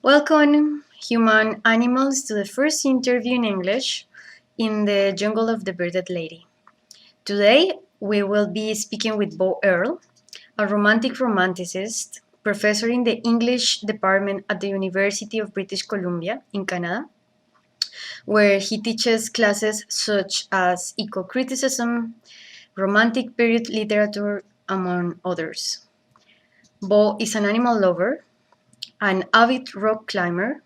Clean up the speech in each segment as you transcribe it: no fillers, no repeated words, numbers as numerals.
Welcome, human animals, to the first interview in English in the jungle of the bearded lady. Today, we will be speaking with Bo Earle, a romantic romanticist, professor in the English department at the University of British Columbia in Canada, where he teaches classes such as eco-criticism, romantic period literature, among others. Bo is an animal lover, an avid rock climber,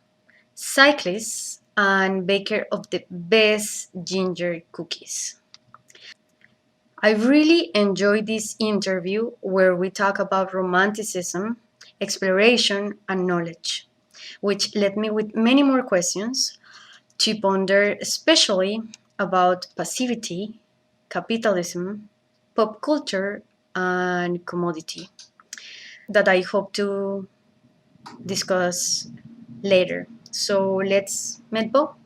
cyclist, and baker of the best ginger cookies. I really enjoyed this interview where we talk about romanticism, exploration, and knowledge, which led me with many more questions to ponder, especially about passivity, capitalism, pop culture, and commodity that I hope to discuss later. So let's meet Bo.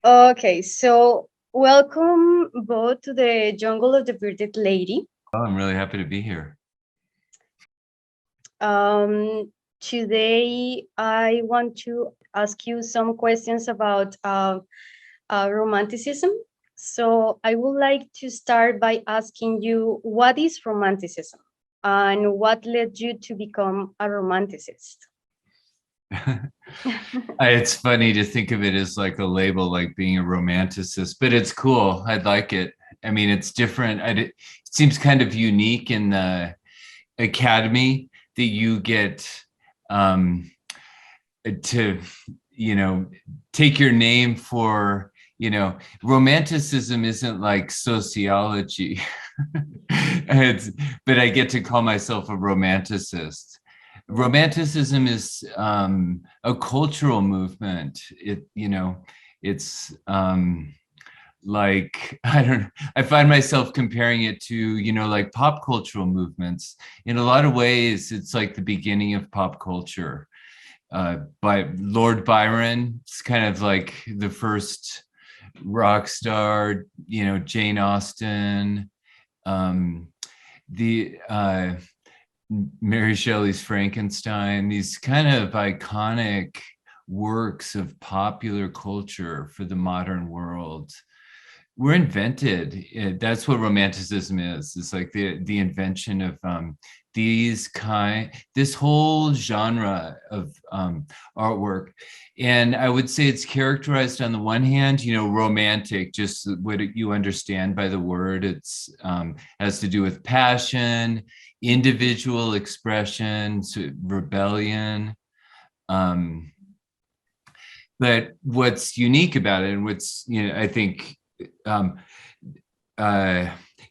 Okay, so welcome both to the Jungle of the Bearded Lady. Oh, I'm really happy to be here. Today, I want to ask you some questions about romanticism. So I would like to start by asking you, what is romanticism and what led you to become a romanticist? It's funny to think of it as like a label, like being a romanticist, but it's cool. I like it. I mean, it's different. It seems kind of unique in the academy that you get to, take your name for, romanticism isn't like sociology. But I get to call myself a romanticist. Romanticism is a cultural movement. It's like, I find myself comparing it to, like pop cultural movements. In a lot of ways, it's like the beginning of pop culture. By Lord Byron, it's kind of like the first rock star, Jane Austen, the Mary Shelley's Frankenstein, these kind of iconic works of popular culture for the modern world were invented. That's what romanticism is. It's like the invention of this whole genre of artwork. And I would say it's characterized on the one hand, romantic, just what you understand by the word. It's has to do with passion, individual expression, rebellion. But what's unique about it, and what's, I think,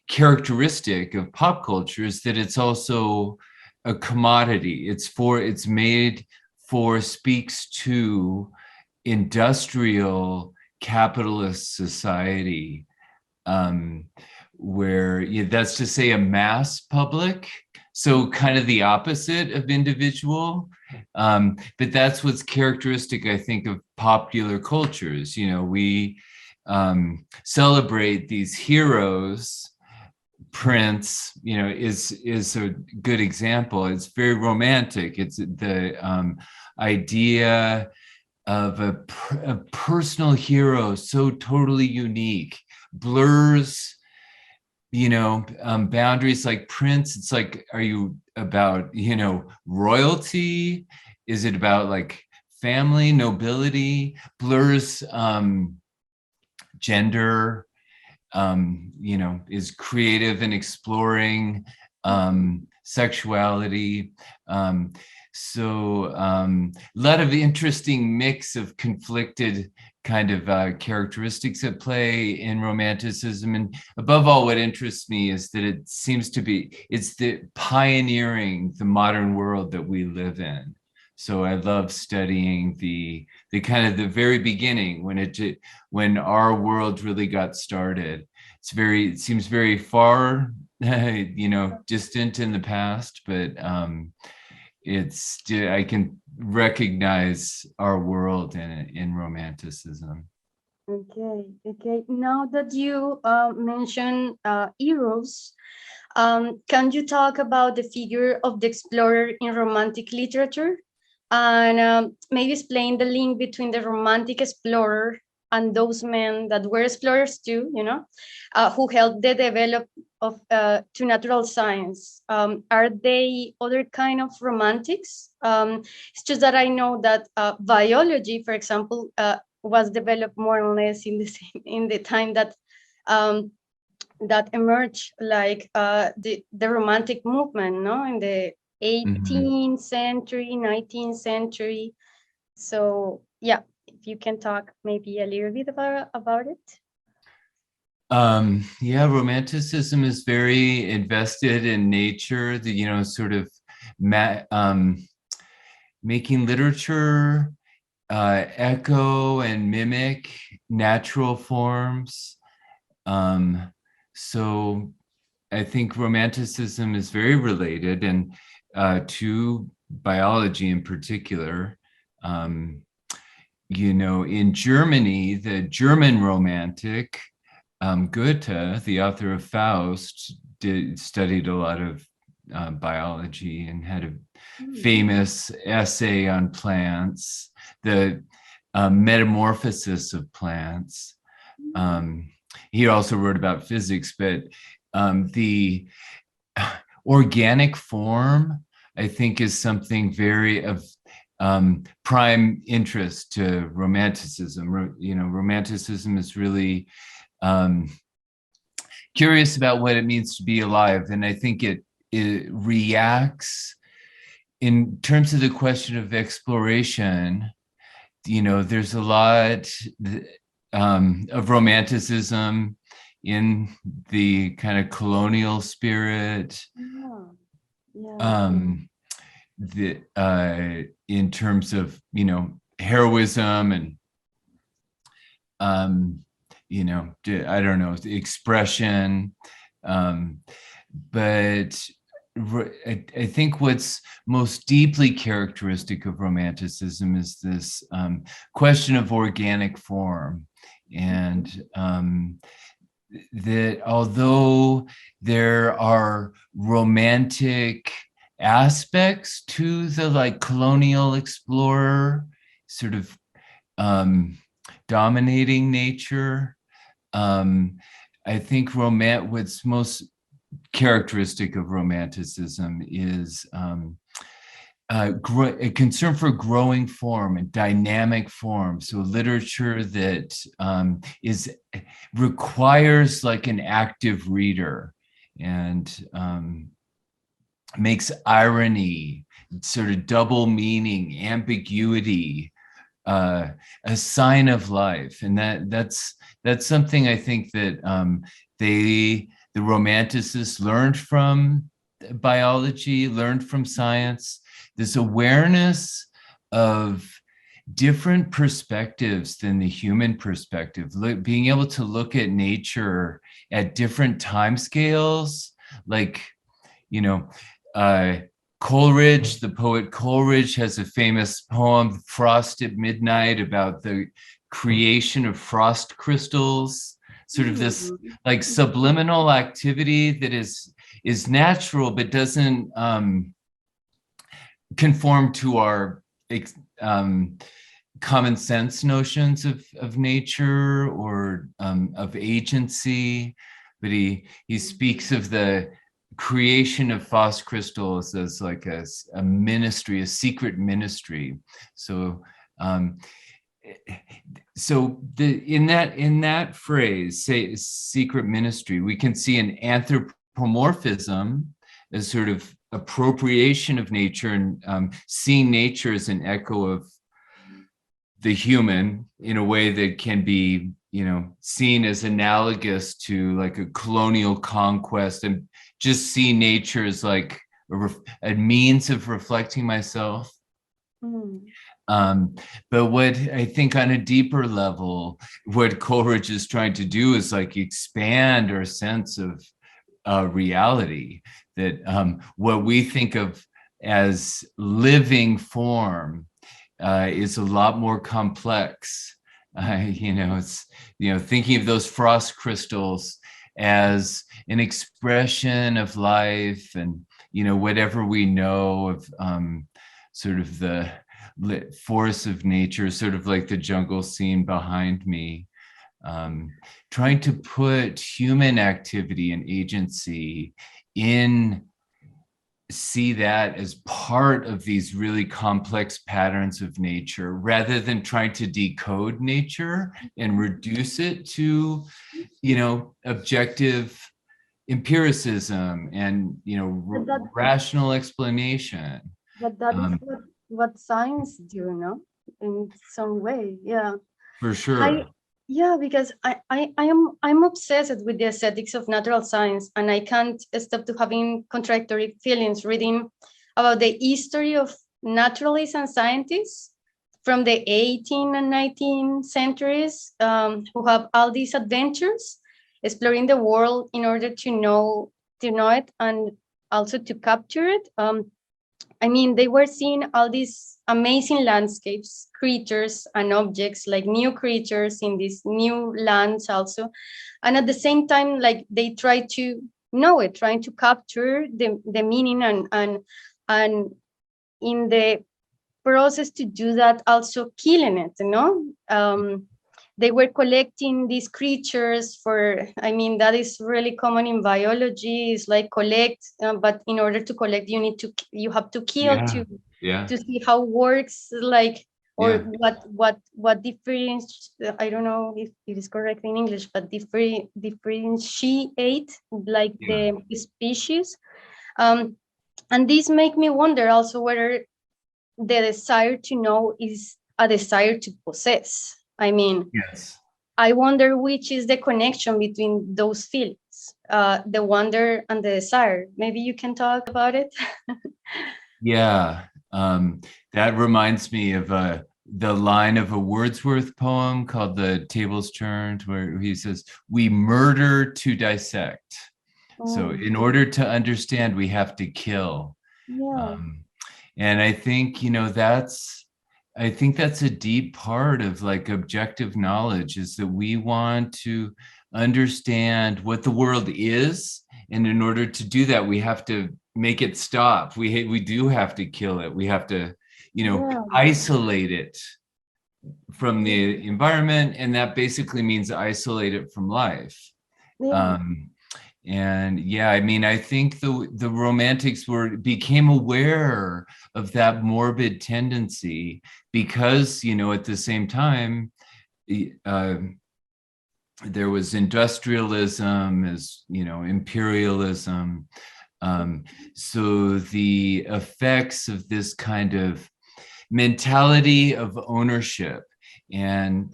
characteristic of pop culture is that it's also a commodity. It's made for, speaks to industrial capitalist society, where that's to say a mass public. So kind of the opposite of individual. But that's what's characteristic, I think, of popular cultures. We celebrate these heroes. Prince, is a good example. It's very romantic. It's the idea of a personal hero, so totally unique, blurs, boundaries. Like Prince, it's like, are you about, royalty? Is it about like family, nobility? Blurs gender, is creative and exploring sexuality. So a lot of interesting mix of conflicted kind of characteristics at play in romanticism. And above all, what interests me is that it seems to be, it's the pioneering the modern world that we live in. So I love studying the kind of the very beginning, when our world really got started. It seems very far, distant in the past, but I can recognize our world in romanticism. Okay. Now that you mentioned heroes, Can you talk about the figure of the explorer in romantic literature? And maybe explain the link between the romantic explorer and those men that were explorers too, who helped the develop of to natural science. Are they other kind of romantics? It's just that I know that biology, for example, was developed more or less in the same, in the time that um, that emerged, like the romantic movement, no, in the Mhm. 18th century, 19th century. So yeah, if you can talk maybe a little bit about it. Yeah, Romanticism is very invested in nature, the, sort of making literature echo and mimic natural forms. So I think Romanticism is very related and to biology in particular. Um, in Germany, the German Romantic, Goethe, the author of Faust, studied a lot of biology and had a famous essay on plants, the metamorphosis of plants. Um, he also wrote about physics, but the organic form, I think, is something very of prime interest to Romanticism. Romanticism is really curious about what it means to be alive, and I think it reacts in terms of the question of exploration. There's a lot of romanticism in the kind of colonial spirit. Yeah, yeah. In terms of heroism and I don't know, the expression, but I think what's most deeply characteristic of Romanticism is this question of organic form, and that although there are romantic aspects to the like colonial explorer sort of dominating nature, I think what's most characteristic of Romanticism is a concern for growing form and dynamic form. So literature that requires like an active reader and makes irony, sort of double meaning, ambiguity, a sign of life, and that's something I think that the Romanticists learned from biology, learned from science, this awareness of different perspectives than the human perspective, being able to look at nature at different timescales, like Coleridge, the poet Coleridge, has a famous poem, Frost at Midnight, about the creation of frost crystals, sort of this like subliminal activity that is natural but doesn't conform to our common sense notions of nature or of agency. But he speaks of the creation of frost crystals as like a ministry, a secret ministry. So in that phrase, say secret ministry, we can see an anthropomorphism as sort of appropriation of nature and seeing nature as an echo of the human in a way that can be seen as analogous to like a colonial conquest, and just see nature as like a means of reflecting myself. But what I think on a deeper level, what Coleridge is trying to do is like expand our sense of reality, that what we think of as living form is a lot more complex. It's thinking of those frost crystals as an expression of life, and whatever we know of sort of the force of nature, sort of like the jungle scene behind me. Trying to put human activity and agency in, see that as part of these really complex patterns of nature, rather than trying to decode nature and reduce it to, objective empiricism and, That, rational explanation. but that is what science do, in some way. Yeah. For I sure. Yeah, because I'm obsessed with the aesthetics of natural science, and I can't stop to having contradictory feelings reading about the history of naturalists and scientists from the 18th and 19th centuries, who have all these adventures exploring the world in order to know it and also to capture it. I mean, they were seeing all these amazing landscapes, creatures, and objects, like new creatures in these new lands also. And at the same time, like they try to know it, trying to capture the meaning, and in the process to do that, also killing it. They were collecting these creatures for, I mean, that is really common in biology. It's like collect, but in order to collect, you have to kill Yeah. Yeah. to see how it works, like, or Yeah. what difference, I don't know if it is correct in English, but differentiate like Yeah. the species. um and this make me wonder also whether the desire to know is a desire to possess. I mean, Yes. I wonder which is the connection between those feelings, the wonder and the desire. Maybe you can talk about it. Yeah. That reminds me of the line of a Wordsworth poem called The Tables Turned, where he says, "We murder to dissect." So Oh, in order to understand, we have to kill. yeah, Um, and I think, I think that's a deep part of like objective knowledge, is that we want to understand what the world is. And in order to do that, we have to make it stop. We do have to kill it. We have to, yeah, isolate it from the environment. And that basically means isolate it from life. yeah, Um, and yeah, I mean, I think the romantics became aware of that morbid tendency, because, at the same time, uh, there was industrialism, as imperialism. So the effects of this kind of mentality of ownership. And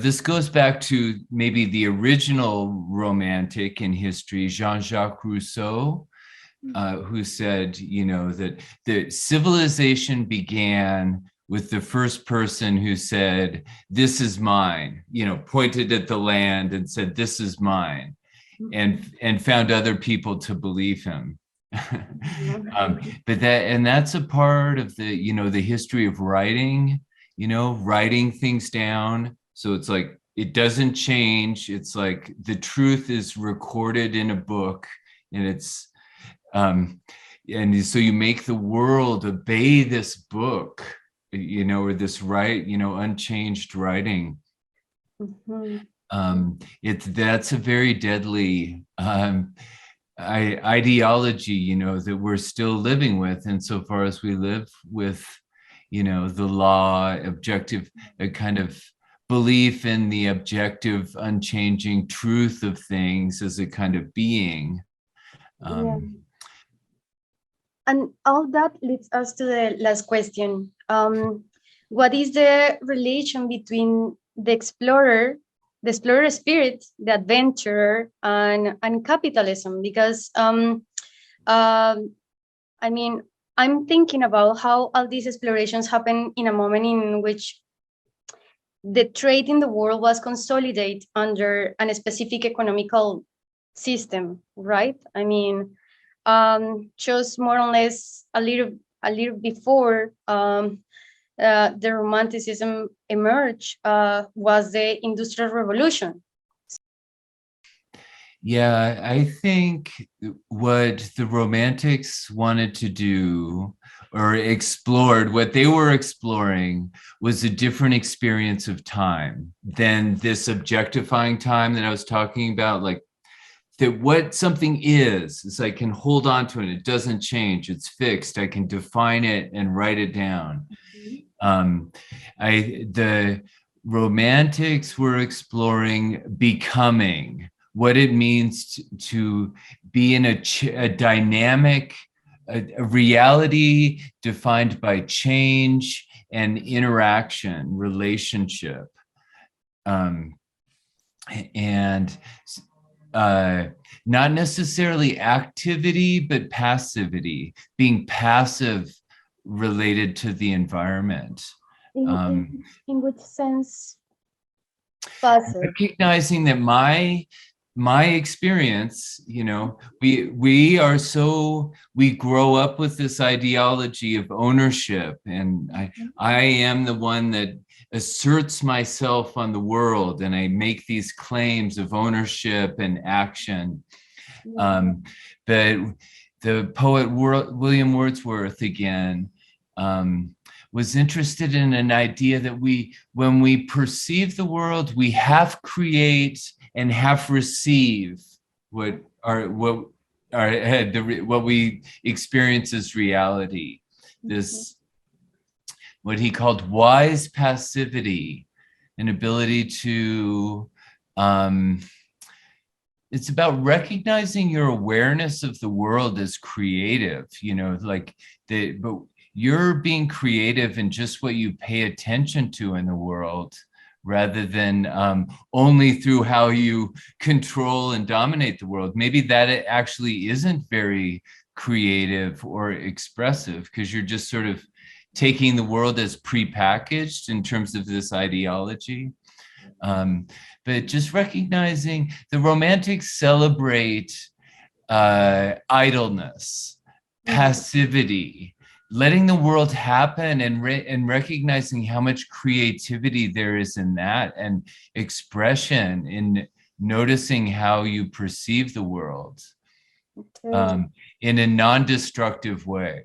this goes back to maybe the original romantic in history, Jean-Jacques Rousseau, who said, that the civilization began with the first person who said, "This is mine," pointed at the land and said, "This is mine," and found other people to believe him. But that's a part of the history of writing, writing things down. So it's like, it doesn't change. It's like the truth is recorded in a book, and and so you make the world obey this book, or this unchanged writing. mhm, That's a very deadly ideology, that we're still living with, insofar as we live with, the law, objective, a kind of belief in the objective, unchanging truth of things as a kind of being. yeah. Um, And all that leads us to the last question. What is the relation between the explorer spirit, the adventurer, and capitalism? Because I mean, I'm thinking about how all these explorations happen in a moment in which the trade in the world was consolidated under a specific economical system, right? I mean, just more or less a little before the Romanticism emerged, was the Industrial Revolution. Yeah, I think what the Romantics wanted to do or explored, what they were exploring was a different experience of time than this objectifying time that I was talking about. Like that what something is I can hold on to it. It doesn't change. It's fixed. I can define it and write it down. Um, the Romantics were exploring becoming, what it means to be in a dynamic, a reality defined by change and interaction, relationship. Um, and uh, not necessarily activity, but passivity, being passive related to the environment. In in Um, in which sense passive? recognizing that my experience, you know, we grow up with this ideology of ownership, and I am the one that asserts myself on the world, and I make these claims of ownership and action. um, but the poet William Wordsworth again, was interested in an idea that when we perceive the world, we half create and half receive what our what what we experience as reality. This, what he called wise passivity, an ability to it's about recognizing your awareness of the world as creative, you know, like but you're being creative in just what you pay attention to in the world, rather than only through how you control and dominate the world. Maybe that it actually isn't very creative or expressive, because you're just sort of taking the world as prepackaged in terms of this ideology. But just recognizing the Romantics celebrate idleness, passivity, letting the world happen, and recognizing how much creativity there is in that, and expression in noticing how you perceive the world in a non-destructive way.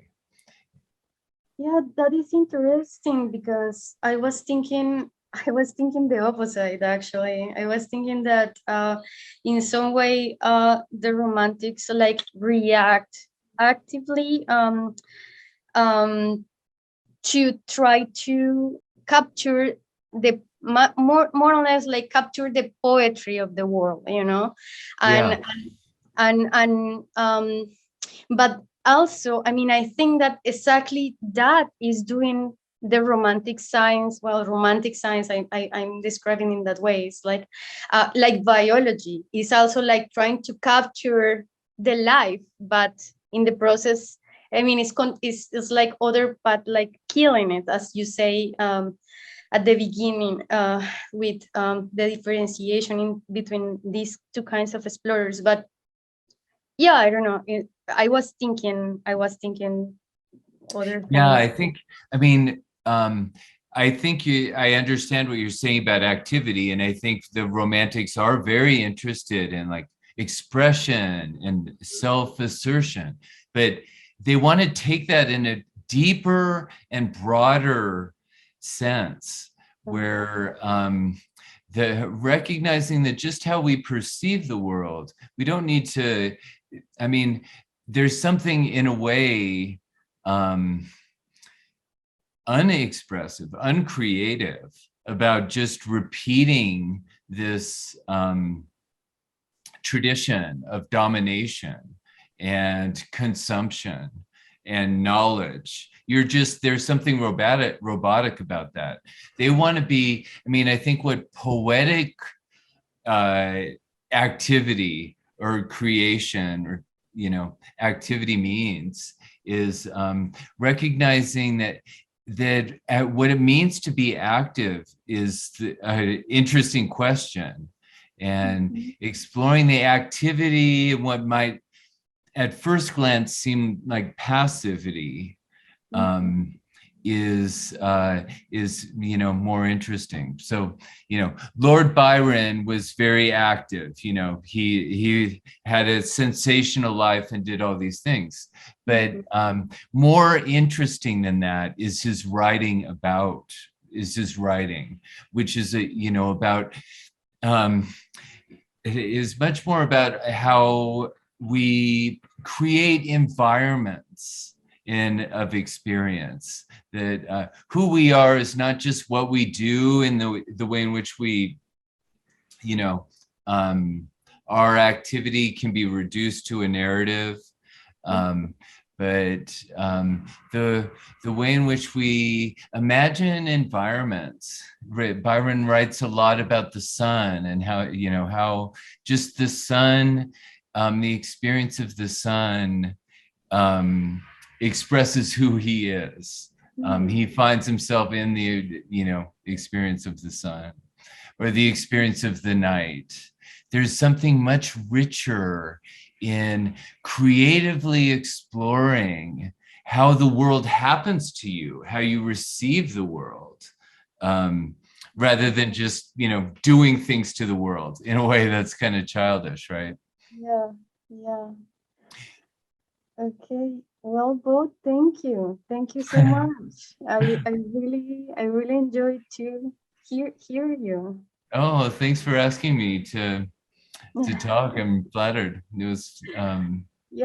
Yeah, that is interesting because I was thinking the opposite actually. I was thinking that in some way the romantics like react actively um to try to capture the more or less like capture the poetry of the world, you know, Yeah. and but also, I mean, I think that exactly that is doing the romantic science. Well, romantic science, I'm describing in that way. It's like biology is also like trying to capture the life, but in the process, I mean, it's like other, but like killing it, as you say at the beginning, with the differentiation in between these two kinds of explorers. But yeah, I don't know. I was thinking other Yeah, things. I mean, I think I understand what you're saying about activity, and I think the Romantics are very interested in like expression and self-assertion, but they want to take that in a deeper and broader sense, where the recognizing that just how we perceive the world, we don't need to, I mean, there's something in a way unexpressive, uncreative about just repeating this tradition of domination and consumption and knowledge. You're just, there's something robotic about that. They want to be, I mean, I think what poetic uh, activity or creation or, you know, activity means is recognizing that what it means to be active is an interesting question, and exploring the activity and what might at first glance seem like passivity, is more interesting. So Lord Byron was very active. He had a sensational life and did all these things. But more interesting than that is his writing, which is about it is much more about how we create environments of experience, that who we are is not just what we do in the way in which we our activity can be reduced to a narrative, but the way in which we imagine environments. Byron writes a lot about the sun and how just the sun, the experience of the sun expresses who he is. He finds himself in the experience of the sun or the experience of the night. There's something much richer in creatively exploring how the world happens to you, how you receive the world, rather than just doing things to the world in a way that's kind of childish, right? Yeah, yeah. Okay. Well, Bo, thank you. Thank you so much. I really enjoyed to hear you. Oh, thanks for asking me to talk. I'm flattered. It was